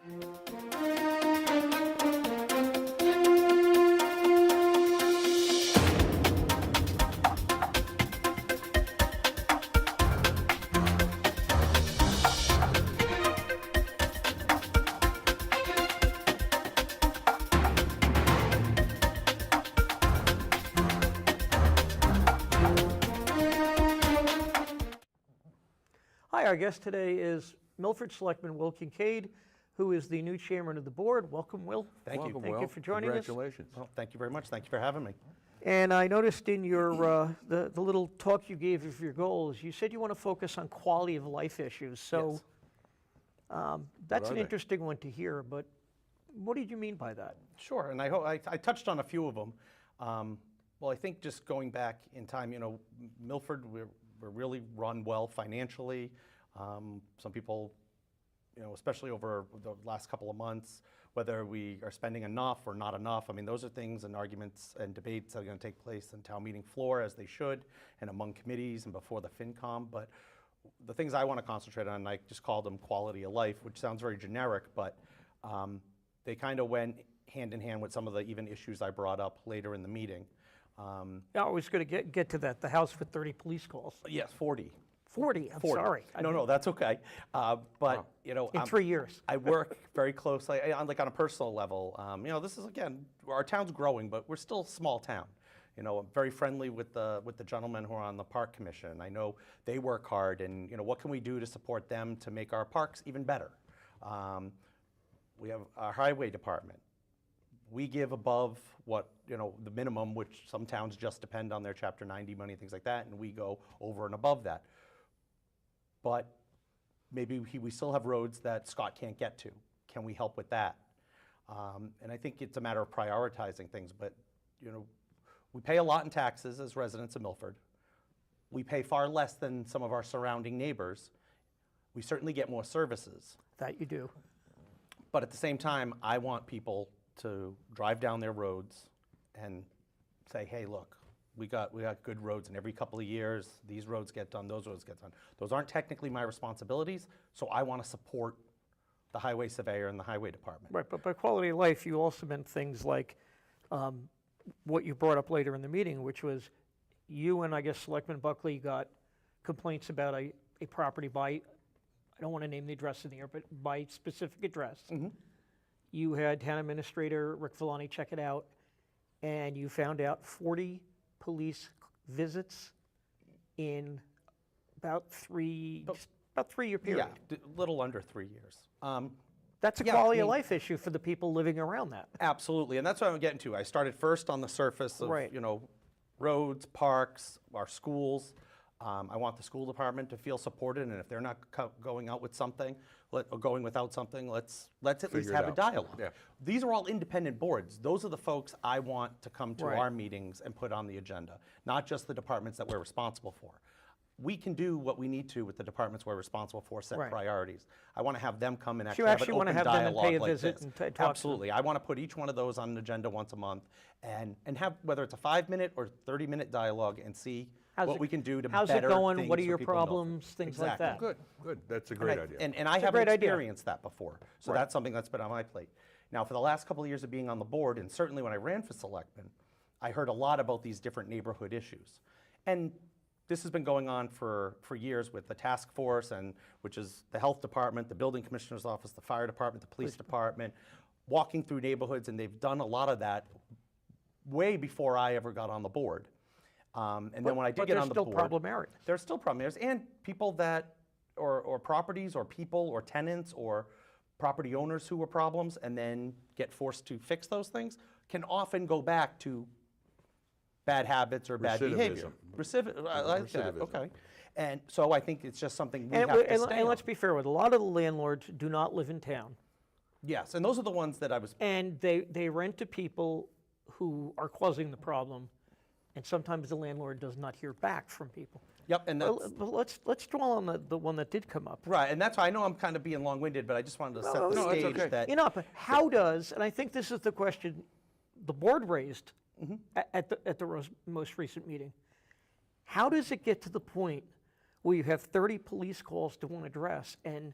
Hi, our guest today is Milford Selectman Will Kingkade, who is the new chairman of the board. Welcome, Will. Thank you. Thank you for joining us. Congratulations. Well, thank you very much. Thank you for having me. And I noticed in your the little talk you gave of your goals, you said you want to focus on quality of life issues. So that's are an they? interesting one to hear, but what did you mean by that? Sure, and I touched on a few of them. Well, I think just going back in time, Milford, we're really run well financially. Some people, especially over the last couple of months, whether we are spending enough or not enough, I mean, those are things and arguments and debates that are going to take place in town meeting floor, as they should, and among committees and before the FinCom. But the things I want to concentrate on, I just call them quality of life, which sounds very generic, but they kind of went hand in hand with some of the even issues I brought up later in the meeting. I was going to get to that, the house with 30 police calls. Yes, 40. 40, I'm 40. sorry. No, that's okay. But, In 3 years. I work very closely, on a personal level. This is, again, our town's growing, but we're still a small town. I'm very friendly with the gentlemen who are on the park commission. I know they work hard, and, what can we do to support them to make our parks even better? We have our highway department. We give above what, the minimum, which some towns just depend on their Chapter 90 money, things like that, and we go over and above that. But maybe we still have roads that Scott can't get to. Can we help with that? And I think it's a matter of prioritizing things, but, we pay a lot in taxes as residents of Milford. We pay far less than some of our surrounding neighbors. We certainly get more services. That you do. But at the same time, I want people to drive down their roads and say, hey, look, we got good roads, and every couple of years, these roads get done, those roads get done. Those aren't technically my responsibilities, so I want to support the highway surveyor and the highway department. Right, but by quality of life, you also meant things like what you brought up later in the meeting, which was you and I guess Selectman Buckley got complaints about a property by, I don't want to name the address in the air, but by specific address. Mm-hmm. You had town administrator Rick Villani check it out, and you found out 40 police visits in about 3-year period. Yeah, a little under 3 years. That's a quality of life issue for the people living around that. Absolutely, and that's what I'm getting to. I started first on the surface of, Right. Roads, parks, our schools. I want the school department to feel supported, and if they're not going out with something, or going without something, let's at least have a dialogue. Yeah. These are all independent boards. Those are the folks I want to come to Right. our meetings and put on the agenda, not just the departments that we're responsible for. We can do what we need to with the departments we're responsible for, set Right. priorities. I want to have them come and So you actually have actually an wanna open have them and dialogue pay a like visit this. and talk to them. Absolutely. I want to put each one of those on an agenda once a month and have, whether it's a 5-minute or 30-minute dialogue, and see what we can do to how's better it going? things What are for your people in Milford. problems? Things like Exactly. that. Good. That's a great idea. And I It's a haven't great idea. experienced that before. So that's something that's been on my plate. Now, for the last couple of years of being on the board, and certainly when I ran for selectman, I heard a lot about these different neighborhood issues. And this has been going on for years with the task force, which is the health department, the building commissioner's office, the fire department, the police department, walking through neighborhoods, and they've done a lot of that way before I ever got on the board. And then when I did get on the board, there's still problem areas. there's still problem areas, and people that, or properties, or people, or tenants, or property owners who were problems, and then get forced to fix those things, can often go back to bad habits or bad behavior. I like that, Recidivism. okay. And so I think it's just something we And, have to stay and on. let's be fair with it. A lot of the landlords do not live in town, Yes, and those are the ones that I was, and they rent to people who are causing the problem, and sometimes the landlord does not hear back from people. yep, and that's, But let's dwell on the one that did come up. right, and that's why I know I'm kind of being long-winded, but I just wanted to set the no, that's stage okay. that. But how does, and I think this is the question the board raised at the most recent meeting, how does it get to the point where you have 30 police calls to one address and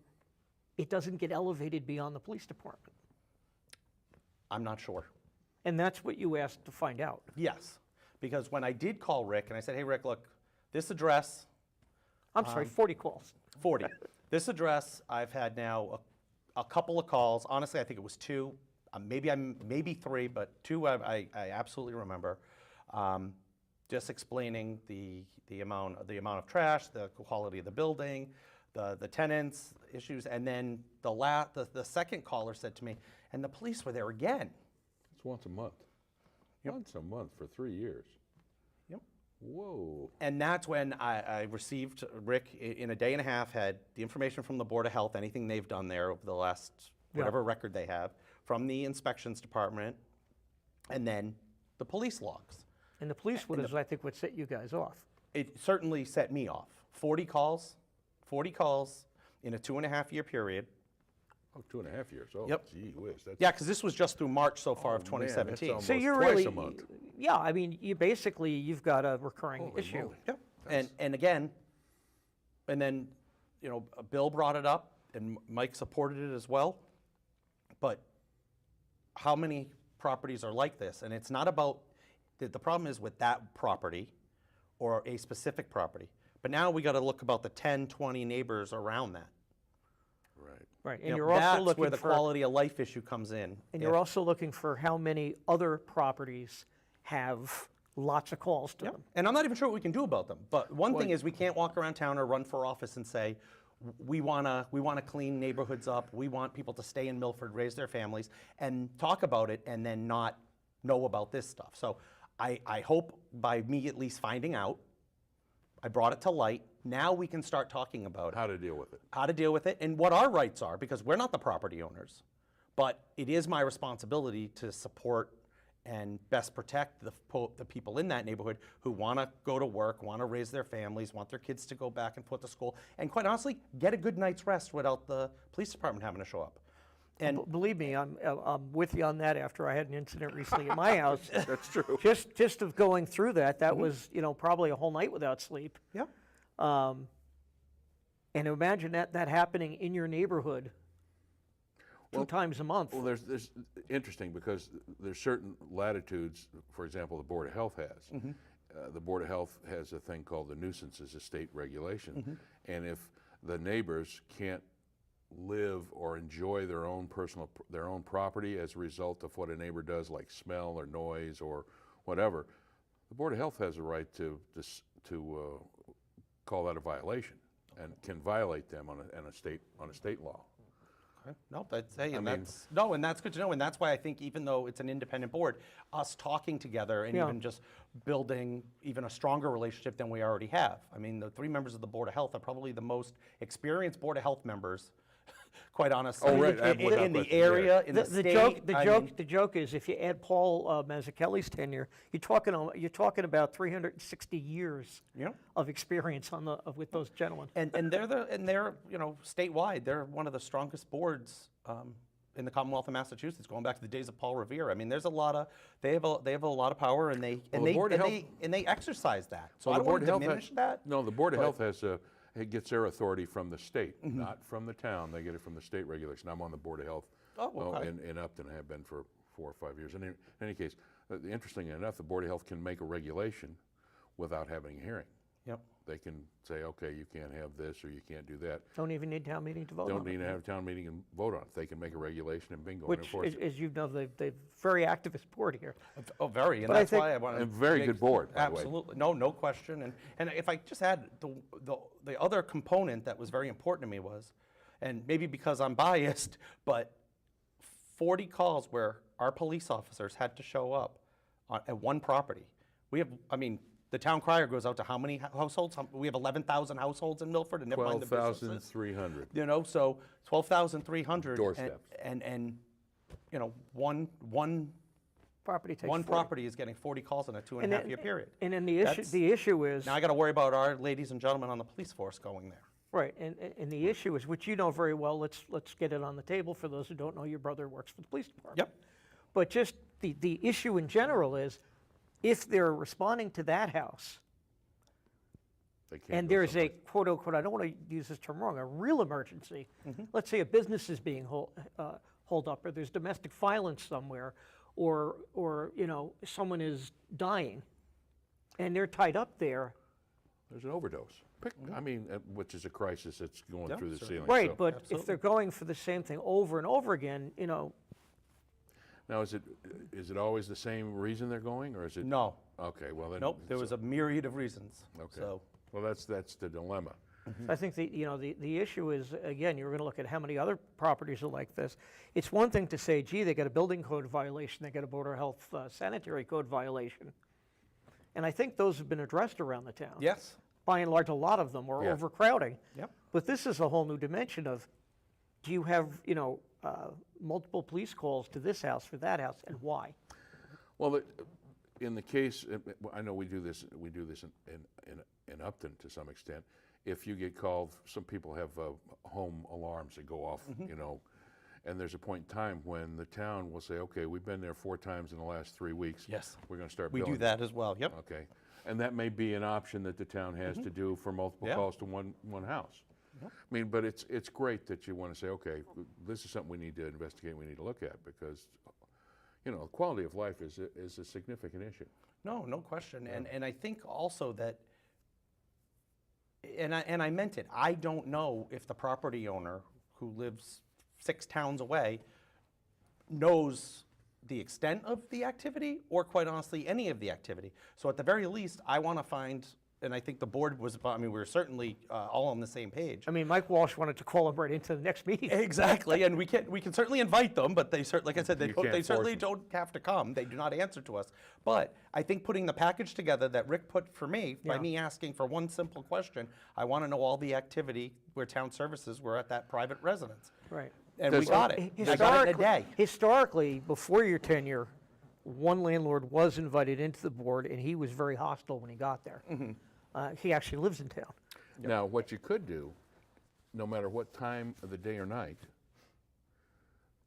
it doesn't get elevated beyond the police department. I'm not sure. And that's what you asked to find out. Yes, because when I did call Rick and I said, hey, Rick, look, this address, I'm sorry, 40 calls. 40. This address, I've had now a couple of calls. Honestly, I think it was 2, maybe 3, but 2 I absolutely remember. Just explaining the amount of trash, the quality of the building, the tenants issues, and then the second caller said to me, and the police were there again. It's once a month. Yep. Once a month for 3 years. Yep. Whoa. And that's when I received, Rick, in a day and a half, had the information from the Board of Health, anything they've done there over the last, whatever record they have, from the inspections department, and then the police logs. And the police would, I think, would set you guys off. It certainly set me off. 40 calls in a 2.5-year period. Oh, 2.5 years. Oh, Yep. gee whiz. That's, Yeah, because this was just through March so far of man, that's 2017. almost So you're twice really, a month. yeah, I mean, you've got a recurring Holy issue. moly. Yep. And again, and then, Bill brought it up, and Mike supported it as well. But how many properties are like this? And it's not about, the problem is with that property or a specific property. But now we got to look about the 10, 20 neighbors around that. Right. Right, and You know, you're also that's looking where the for, quality of life issue comes in. and you're also looking for how many other properties have lots of calls to Yep. them. And I'm not even sure what we can do about them. But one thing is, we can't walk around town or run for office and say, we wanna clean neighborhoods up. We want people to stay in Milford, raise their families, and talk about it, and then not know about this stuff. So I hope by me at least finding out, I brought it to light. Now we can start talking about it. How to deal with it. How to deal with it, and what our rights are, because we're not the property owners. But it is my responsibility to support and best protect the people in that neighborhood who want to go to work, want to raise their families, want their kids to go back and forth to school, and quite honestly, get a good night's rest without the police department having to show up. And Believe me, I'm with you on that after I had an incident recently at my house. That's true. Just of going through that was, probably a whole night without sleep. yeah, And imagine that happening in your neighborhood 2 times a month. Well, there's interesting because there's certain latitudes, for example, the Board of Health has. The Board of Health has a thing called the nuisances, a state regulation. And if the neighbors can't live or enjoy their own property as a result of what a neighbor does, like smell or noise or whatever, the Board of Health has a right to call that a violation and can violate them on a state law. okay. No, that's hey, I and mean- that's no, and that's good to know, and that's why I think even though it's an independent board, us talking together and Yeah. even just building even a stronger relationship than we already have. I mean, the 3 members of the Board of Health are probably the most experienced Board of Health members, quite honestly, Oh, right, in the area, in the state. The joke is if you add Paul Mazzucchelli's tenure, you're talking about 360 years Yeah. of experience with those gentlemen. And they're statewide. They're one of the strongest boards in the Commonwealth of Massachusetts, going back to the days of Paul Revere. I mean, there's a lot of they have a lot of power, and they Board of Health- they exercise that. So Well, I the don't Board want to of Health diminish has, that. No, the Board of but- Health it gets their authority from the state, not from the town. They get it from the state regulation. I'm on the Board of Health okay. in Upton. I have been for 4 or 5 years. In any case, interestingly enough, the Board of Health can make a regulation without having a hearing. Yep. They can say, okay, you can't have this or you can't do that. Don't even need town meeting to vote Don't on need it. to have a town meeting and vote on it. They can make a regulation and bingo and Which, enforce it. as you know, they're very activist board here. Oh, very, and But I that's think- why I want to. And very good board, by the way. Absolutely, no question. And if I just add the other component that was very important to me was, and maybe because I'm biased, but 40 calls where our police officers had to show up at one property. The town crier goes out to how many households? We have 11,000 households in Milford, and never mind the businesses. 12,300. So 12,300. Doorsteps. And one Property takes one 40. property is getting 40 calls in a 2.5-year period. And then That's- the issue is, Now I got to worry about our ladies and gentlemen on the police force going there. right, and the issue is, which you know very well, let's get it on the table for those who don't know, your brother works for the police department. Yep. But just the issue in general is, if they're responding to that house, They can't and go there's a someplace. quote unquote, I don't want to use this term wrong, a real emergency. Let's say a business is being holed up, or there's domestic violence somewhere, or someone is dying, and they're tied up there. There's an overdose. I mean, which is a crisis that's going Yeah, through the certainly. ceiling. Right, so- but if Absolutely. they're going for the same thing over and over again, Now, is it always the same reason they're going, or is it? No, Okay, well then. nope, there was a myriad of reasons. Okay. So, Well, that's the dilemma. I think the issue is, again, you're going to look at how many other properties are like this. It's one thing to say, gee, they got a building code violation, they got a Board of Health sanitary code violation. And I think those have been addressed around the town. yes, By and large, a lot of them are Yeah. overcrowding. yep. But this is a whole new dimension of, do you have, multiple police calls to this house for that house, and why? Well, in the case, I know we do this in Upton to some extent. If you get called, some people have home alarms that go off, and there's a point in time when the town will say, okay, we've been there 4 times in the last 3 weeks. Yes. We're going to start We billing do that as well, yep. Okay, and that may be an option that the town has to do for multiple Yeah. calls to one house. I mean, but it's great that you want to say, okay, this is something we need to investigate, we need to look at, because, quality of life is a significant issue. No question. And I think also that, and I meant it, I don't know if the property owner who lives 6 towns away knows the extent of the activity, or quite honestly, any of the activity. So at the very least, I want to find, and I think the board was, we were certainly all on the same page. I mean, Mike Walsh wanted to call him right into the next meeting. Exactly, and we can certainly invite them, but they like I said, You can't they force certainly them. don't have to come. They do not answer to us. But I think putting the package together that Rick put for me, by Yeah. me asking for one simple question, I want to know all the activity where town services were at that private residence. Right. And we Does- got it. I got it in a day. Historically, before your tenure, one landlord was invited into the board, and he was very hostile when he got there. He actually lives in town. Now, what you could do, no matter what time of the day or night,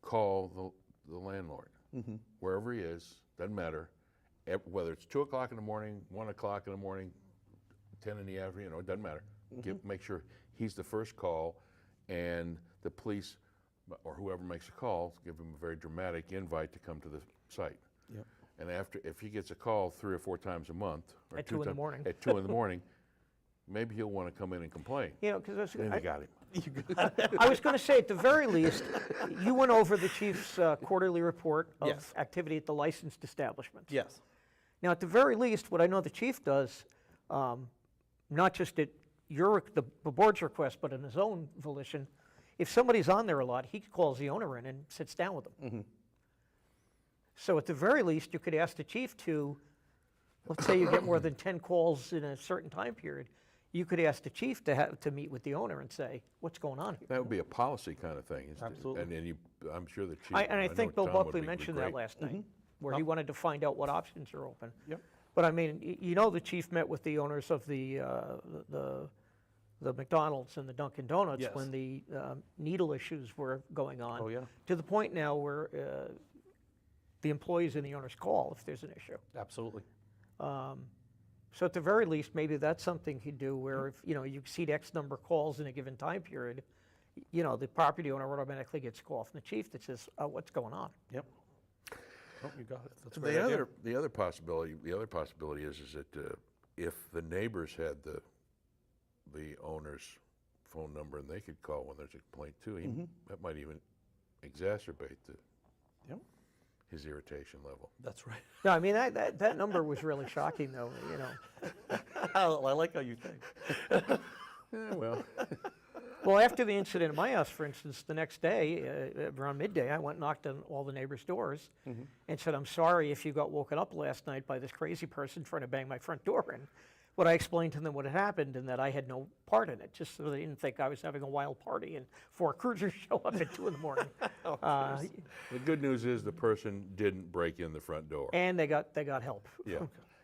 call the landlord, wherever he is, doesn't matter, whether it's 2 o'clock in the morning, 1 o'clock in the morning, 10 in the afternoon, it doesn't matter. Make sure he's the first call, and the police, or whoever makes a call, give him a very dramatic invite to come to the site. Yep. And if he gets a call 3 or 4 times a month, or At 2 in the times- morning. at 2 in the morning, maybe he'll want to come in and complain. Because Then you got him. I was going to say, at the very least, you went over the chief's quarterly report of Yes. activity at the licensed establishments. Yes. Now, at the very least, what I know the chief does, not just at the board's request, but in his own volition, if somebody's on there a lot, he calls the owner in and sits down with them. So at the very least, you could ask the chief to, let's say you get more than 10 calls in a certain time period, you could ask the chief to meet with the owner and say, what's going on here? That would be a policy kind of thing. Absolutely. And then I'm sure the chief. And I know think Bill Tom would Buckley be mentioned that great. last night, where he wanted to find out what options are open. Yep. But I mean, the chief met with the owners of the McDonald's and the Dunkin' Donuts Yes. when the needle issues were going on. Oh, yeah. To the point now where the employees and the owners call if there's an issue. Absolutely. So at the very least, maybe that's something he'd do where if, you exceed X number of calls in a given time period, the property owner automatically gets a call from the chief that says, what's going on? Yep. Oh, you got it. That's a great The idea. other possibility is that if the neighbors had the owner's phone number and they could call when there's a complaint too, that might even exacerbate Yep. his irritation level. That's right. No, I mean, that number was really shocking, though, I like how you think. Yeah, well, Well, after the incident at my house, for instance, the next day, around midday, I went and knocked on all the neighbors' doors and said, I'm sorry if you got woken up last night by this crazy person trying to bang my front door in. But I explained to them what had happened and that I had no part in it, just so they didn't think I was having a wild party and 4 cruisers show up at 2 in the morning. the good news is the person didn't break in the front door. And they got help. Yeah,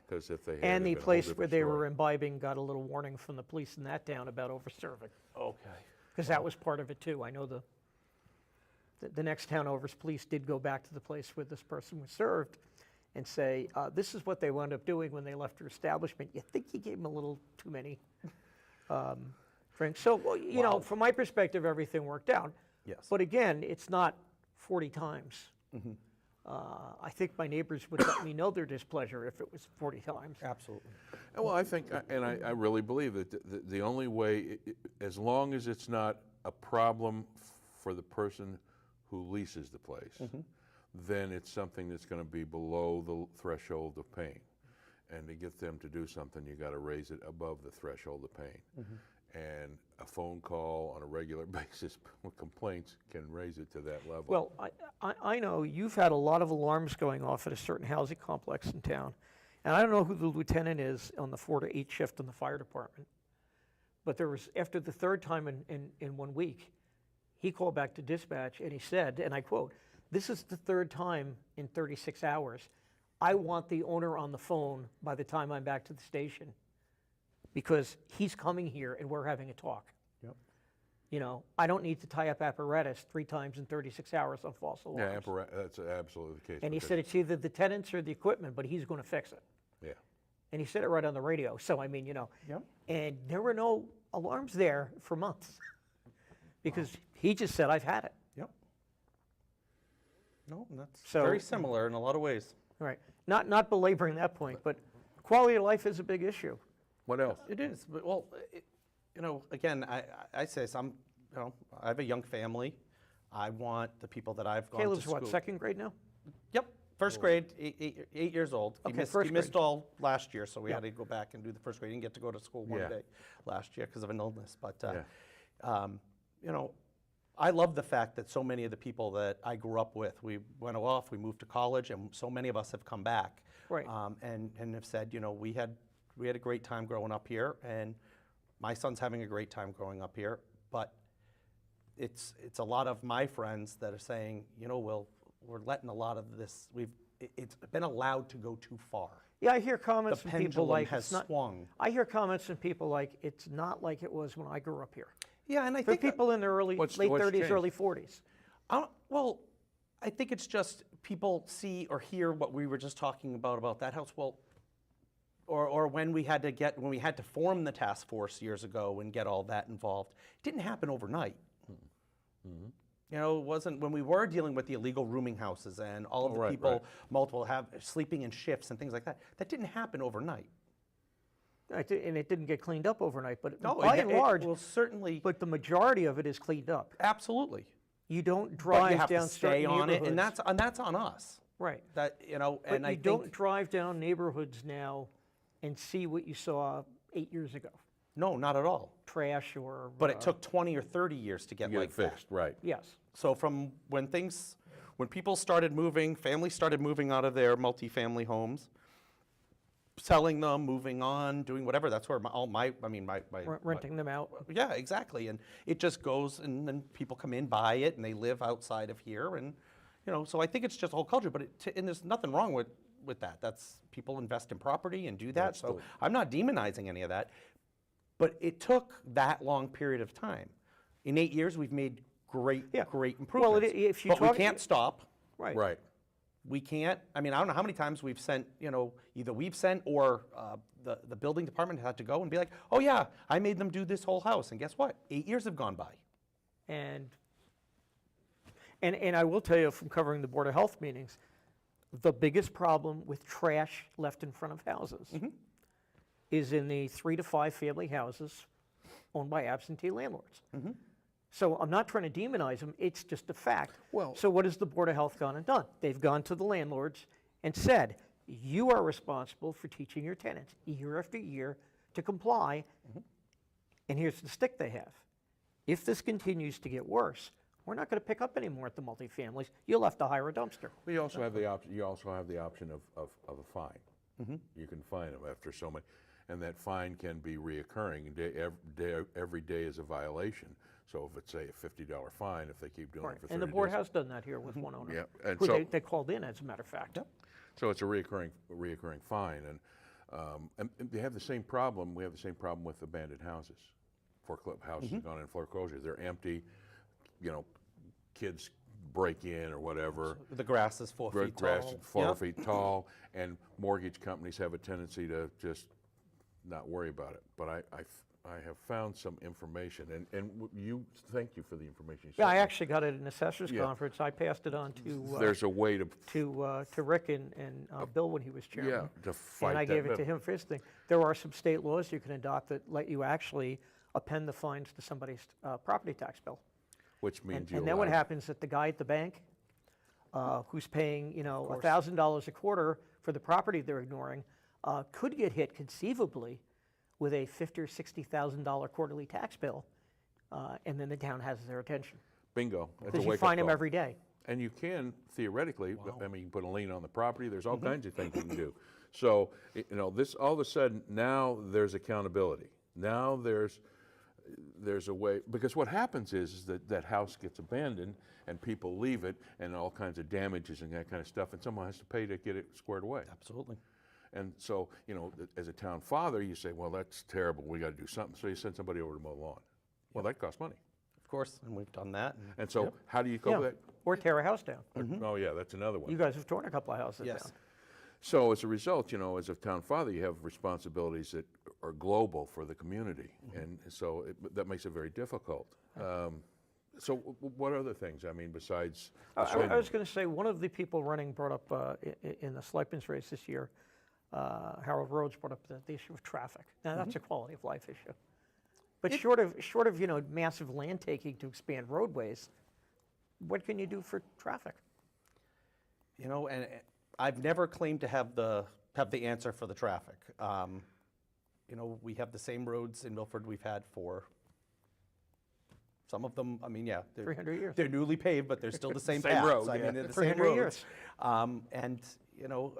because if they had, And the it'd been a whole place where different they story. were imbibing got a little warning from the police in that town about over-serving. Okay. Because that was part of it too. I know the next town over's police did go back to the place where this person was served and say, this is what they wound up doing when they left your establishment. You think you gave them a little too many Drink. So, well, you know, Wow. from my perspective, everything worked out. Yes. But again, it's not 40 times. I think my neighbors would let me know their displeasure if it was 40 times. Absolutely. Well, I think, and I really believe that the only way, as long as it's not a problem for the person who leases the place, then it's something that's going to be below the threshold of pain. And to get them to do something, you got to raise it above the threshold of pain. And a phone call on a regular basis with complaints can raise it to that level. Well, I know you've had a lot of alarms going off at a certain housing complex in town. And I don't know who the lieutenant is on the 4 to 8 shift in the fire department. But there was, after the third time in 1 week, he called back to dispatch and he said, and I quote, "This is the third time in 36 hours. I want the owner on the phone by the time I'm back to the station because he's coming here and we're having a talk. Yep. You know, I don't need to tie up apparatus 3 times in 36 hours on false alarms." Yeah, that's absolutely the case. And he because- said it's either the tenants or the equipment, but he's going to fix it. Yeah. And he said it right on the radio. So, I mean, you know, Yep. and there were no alarms there for months because he just said, "I've had it." Yep. No, and that's So- very similar in a lot of ways. All right. Not belaboring that point, but quality of life is a big issue. What else? It is, but well, you know, again, I say some, you know, I have a young family. I want the people that I've gone Caleb's to school. what, second grade now? Yep, first grade, 8 years old. He Okay, missed, first he missed grade. all last year, so we Yeah. had to go back and do the first grade. He didn't get to go to school one Yeah. day last year because of an illness. But, Yeah. you know, I love the fact that so many of the people that I grew up with, we went off, we moved to college, and so many of us have come back. Right. And have said, you know, we had a great time growing up here, and my son's having a great time growing up here, but it's a lot of my friends that are saying, you know, we're letting a lot of this, it's been allowed to go too far. Yeah, I hear The comments from people pendulum like has it's not. swung. I hear comments from people like it's not like it was when I grew up here. Yeah, and I For think people in their late What's 30s, changed? early 40s. well, I think it's just people see or hear what we were just talking about that house. Well, or when we had to form the task force years ago and get all that involved, it didn't happen overnight. You know, it wasn't when we were dealing with the illegal rooming houses and all of the right, people, right. multiple sleeping in shifts and things like that. That didn't happen overnight. And it didn't get cleaned up overnight, but No, by and large, will certainly, but the majority of it is cleaned up. absolutely. You don't But drive you have down to stay certain on it, and neighborhoods. that's on us. Right. That, you know, But and you I don't think drive down neighborhoods now and see what you saw 8 years ago, no, not at all. trash or. But it took 20 or 30 years to get Get like it fixed, right. Yes. So from when people started moving, families started moving out of their multifamily homes, selling them, moving on, doing whatever. That's where Renting them out. Yeah, exactly. And it just goes, and then people come in, buy it, and they live outside of here, and you know. So I think it's just a whole culture. But and there's nothing wrong with that. That's people invest in property and do that. So Absolutely. I'm not demonizing any of that. But it took that long period of time. In 8 years, we've made great improvements. if you but talk- we can't stop. Right. Right. We can't. I mean, I don't know how many times we've sent. You know, either we've sent or the building department had to go and be like, "Oh yeah, I made them do this whole house." And guess what? 8 years have gone by. And I will tell you from covering the Board of Health meetings, the biggest problem with trash left in front of houses is in the 3 to 5 family houses owned by absentee landlords. So I'm not trying to demonize them, it's just a fact. Well- So what has the Board of Health gone and done? They've gone to the landlords and said, you are responsible for teaching your tenants year after year to comply, and here's the stick they have. If this continues to get worse, we're not going to pick up anymore at the multifamilies. You'll have to hire a dumpster. We also have the option. You also have the option of a fine. You can fine them after so many, and that fine can be reoccurring. Every day is a violation. So if it's say a $50 fine, if they keep doing it for 30 And the board days. has done that here with one owner. Yeah, and Who so- they called in, as a matter of fact. So it's a reoccurring fine, and they have the same problem. We have the same problem with abandoned houses. Houses have gone in foreclosure. They're empty. You know, kids break in or whatever. The grass is 4 feet Grass tall. is 4 Yep. feet tall, and mortgage companies have a tendency to just not worry about it. But have found some information, and thank you for the information. You Yeah, sent I me. actually got it at an assessors Yeah. conference. I passed it on to There's a way to Rick and Bill when he was chairman. to fight And I that gave it to battle. him for his thing. There are some state laws you can adopt that let you actually append the fines to somebody's property tax bill. Which means And then what happens is the guy at the bank who's paying, $1,000 a quarter for the property they're ignoring could get hit conceivably with a $50,000 or $60,000 quarterly tax bill, and then the town has their attention. Bingo. That's a Because you wake-up find them call. every day. And you can, theoretically, I mean, you can put a lien on the property, there's all kinds of things you can do. So, this, all of a sudden, now there's accountability. Now there's a way, because what happens is that that house gets abandoned and people leave it and all kinds of damages and that kind of stuff, and someone has to pay to get it squared away. Absolutely. And so, as a town father, you say, well, that's terrible, we got to do something. So you send somebody over to mow the lawn. Well, that costs money. Of course, and we've done that. And so how do you cope Yeah, with or tear a house down. that? Oh, yeah, that's another one. You guys have torn a couple of houses Yes. down. So as a result, as a town father, you have responsibilities that are global for the community. And so that makes it very difficult. So what other things, I mean, besides the I spending? was going to say, one of the people running brought up in the selectmen's race this year, Harold Rhodes brought up the issue of traffic. Now, that's a quality of life issue. But short of massive land taking to expand roadways, what can you do for traffic? And I've never claimed to have the answer for the traffic. We have the same roads in Milford we've had for some of them. I mean, yeah, 300 years. They're newly paved, but they're still the same Same paths. road, I yeah. mean, they're the 300 same roads. years. And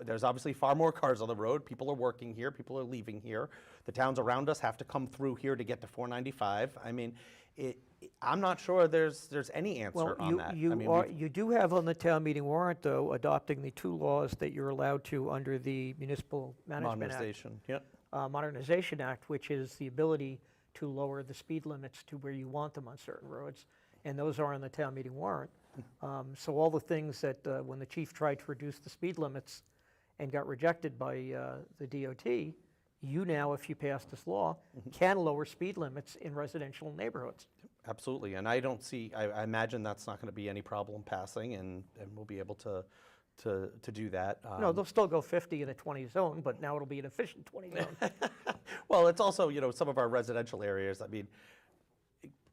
there's obviously far more cars on the road. People are working here. People are leaving here. The towns around us have to come through here to get to 495. I mean, I'm not sure there's any answer on that. You do have on the town meeting warrant, though, adopting the two laws that you're allowed to under the Municipal Management Act. Modernization. Yep. Modernization Act, which is the ability to lower the speed limits to where you want them on certain roads, and those are on the town meeting warrant. So all the things that when the chief tried to reduce the speed limits and got rejected by the DOT, you now, if you pass this law, can lower speed limits in residential neighborhoods. Absolutely, and I don't see. I imagine that's not going to be any problem passing, and we'll be able to do that. No, they'll still go 50 in a 20 zone, but now it'll be an efficient 20 zone. Well, it's also some of our residential areas. I mean,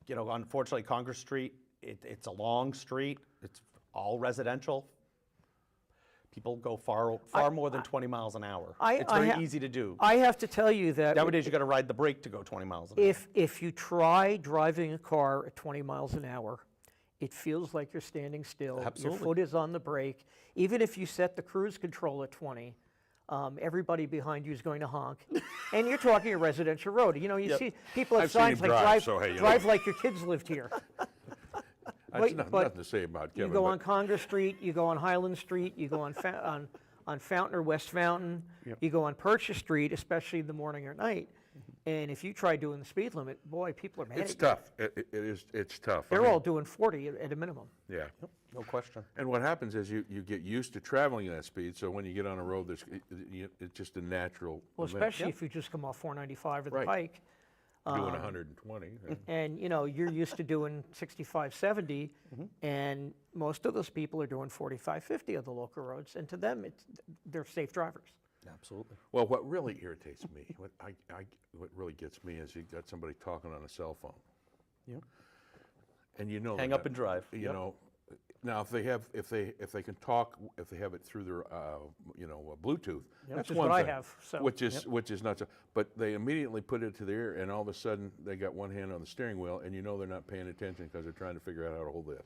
unfortunately, Congress Street. It's a long street. It's all residential. People go far more than 20 miles an hour. It's very easy to do. I have to tell you that Nowadays, you got to ride the brake to go 20 miles an hour. if you try driving a car at 20 miles an hour, it feels like you're standing still. Absolutely. Your foot is on the brake. Even if you set the cruise control at 20, everybody behind you is going to honk. And you're talking a residential road. You see people have I've seen signs him like drive, so hey, drive like your kids lived here. That's but nothing to say about You Kevin. go but- on Congress Street, you go on Highland Street, you go on Fountain or West Fountain, you go on Purchase Street, especially in the morning or night. And if you try doing the speed limit, boy, people are mad It's at you. tough. It's tough. I They're mean, all doing 40 at a minimum. Yeah. No question. And what happens is you get used to traveling at that speed, so when you get on a road, it's just a natural Well, event. especially if you just come off 495 or the Right. Pike, Doing 120. and you're used to doing 65, 70, and most of those people are doing 45, 50 on the local roads, and to them, they're safe drivers. Absolutely. Well, what really irritates me, what really gets me is you got somebody talking on a cell phone. Yep. And Hang up and drive. Yep. Now if they can talk, if they have it through their Bluetooth, that's Which is one what I thing, have, so- which is not so. But they immediately put it to their ear, and all of a sudden they got one hand on the steering wheel, and they're not paying attention because they're trying to figure out how to hold this.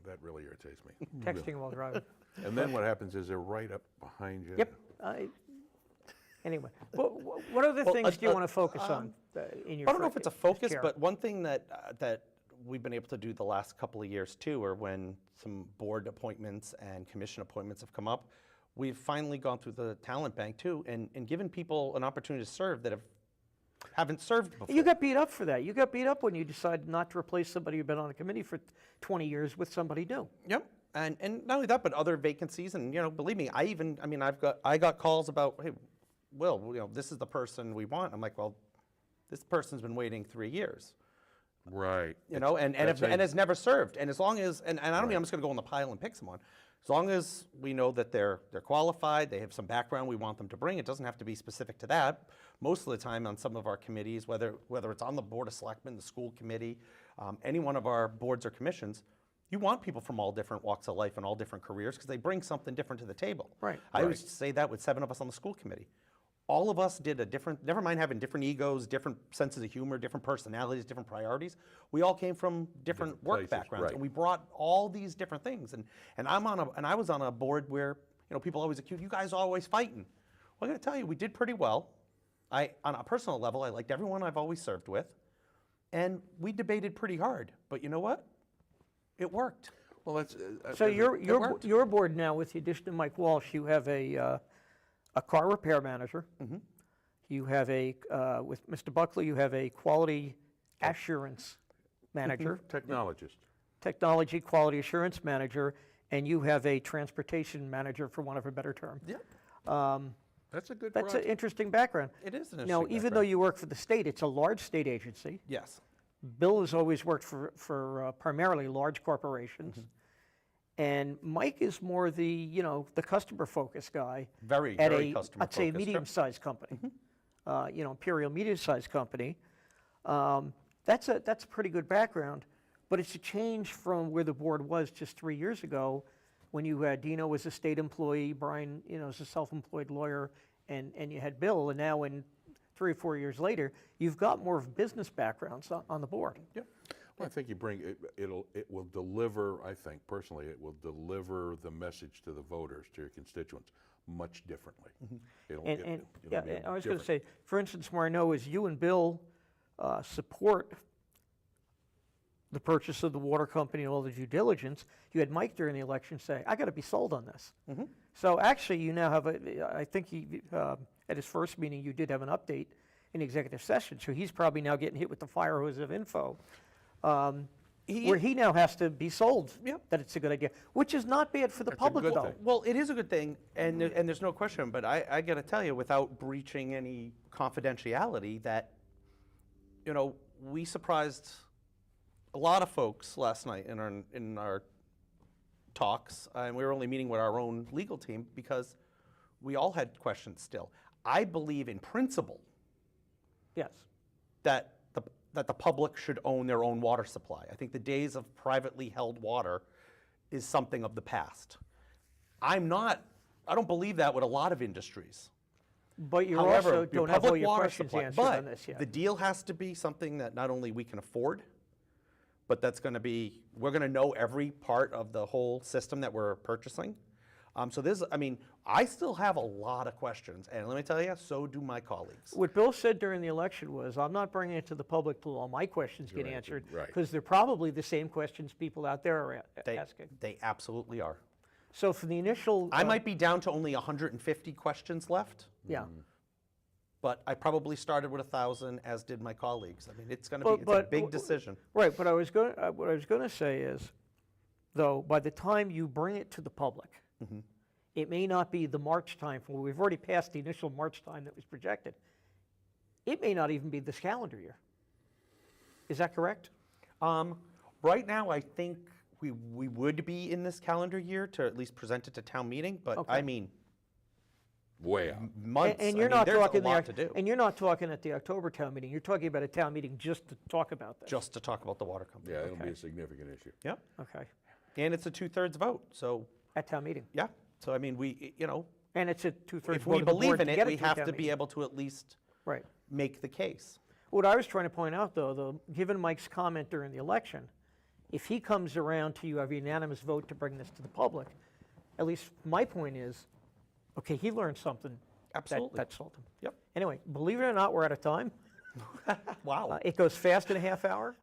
That really irritates me. Texting while driving. And then what happens is they're right up behind you. Yep. Anyway, what other things do you want to focus on in your? I don't know if it's a as focus, chair? but one thing that we've been able to do the last couple of years too, or when some board appointments and commission appointments have come up, we've finally gone through the talent bank too, and given people an opportunity to serve that haven't served before. You got beat up for that. You got beat up when you decided not to replace somebody who'd been on a committee for 20 years with somebody new. Yep. And not only that, but other vacancies, and believe me, I got calls about, hey, Will, this is the person we want. I'm like, well, this person's been waiting 3 years. Right. You know, and has never served. And as long as, and I don't mean I'm just going to go in the pile and pick someone. As long as we know that they're qualified, they have some background we want them to bring, it doesn't have to be specific to that. Most of the time on some of our committees, whether it's on the Board of Selectmen, the school committee, any one of our boards or commissions, you want people from all different walks of life and all different careers because they bring something different to the table. Right. I always say that with 7 of us on the school committee. All of us did a different, never mind having different egos, different senses of humor, different personalities, different priorities. We all came from different work places, backgrounds, right. and we brought all these different things. And I was on a board where, you know, people always accuse, you guys are always fighting. Well, I gotta tell you, we did pretty well. On a personal level, I liked everyone I've always served with, and we debated pretty hard. But you know what? It worked. Well, that's So worked. your board now, with the addition of Mike Walsh, you have a car repair manager. Mm-hmm. You have with Mr. Buckley, you have a quality assurance manager, technologist. technology quality assurance manager, and you have a transportation manager, for want of a better term. Yeah, That's a good That's an project. interesting background. it is an Now, interesting even though you work for the state, it's a large state agency. yes. Bill has always worked for primarily large corporations. And Mike is more the customer-focused guy. Very, at very I'd customer-focused, say, yep. medium-sized company. Imperial medium-sized company. That's a pretty good background, but it's a change from where the board was just 3 years ago, when you had Dino as a state employee, Brian, as a self-employed lawyer, and you had Bill, and now in 3 or 4 years later, you've got more of business backgrounds on the board. Yep. Well, I think you bring it will deliver. I think personally, it will deliver the message to the voters, to your constituents, much differently. It'll And be I was going to different. say, for instance, where I know is you and Bill support the purchase of the water company and all the due diligence. You had Mike during the election say, "I got to be sold on this." So actually, you now have I think he at his first meeting you did have an update in executive session. So he's probably now getting hit with the fire hose of info. Where he now has to be sold that it's a good idea, which is not bad for the That's a public, good though. thing. Well, it is a good thing, and there's no question, but I got to tell you, without breaching any confidentiality, that, we surprised a lot of folks last night in our talks, and we were only meeting with our own legal team because we all had questions still. I believe in principle Yes. that the public should own their own water supply. I think the days of privately held water is something of the past. I don't believe that with a lot of industries. But you However, also your don't have all public your water questions supply, answered but on this yet. the deal has to be something that not only we can afford, but we're going to know every part of the whole system that we're purchasing. I still have a lot of questions, and let me tell you, so do my colleagues. What Bill said during the election was, I'm not bringing it to the public till all my questions get You're answered, right. because they're probably the same questions people out there are asking. They absolutely are. So for the initial... I might be down to only 150 questions left, Yeah. but I probably started with 1,000, as did my colleagues. I mean, it's going to be a big decision. Right, but what I was going to say is, though, by the time you bring it to the public, it may not be the March time, we've already passed the initial March time that was projected. It may not even be this calendar year. Is that correct? Right now, I think we would be in this calendar year to at least present it to town meeting, but Okay. I mean, Way out. months. And you're I mean, not there's talking a lot to do. And you're not talking at the October town meeting. You're talking about a town meeting just to talk about this. Just to talk about the water company. Yeah, it'll be Okay. a significant issue. Yep. Okay. And it's a 2/3 vote, so At town meeting. yeah. So I mean, And it's a 2/3 if vote we of the believe board in to it, get we to have town to be meeting. able to at least Right. make the case. What I was trying to point out, though, given Mike's comment during the election, if he comes around to you have a unanimous vote to bring this to the public, at least my point is, okay, he learned something. Absolutely. That sold him. Yep. Anyway, believe it or not, we're out of time. Wow. It goes fast in a half hour.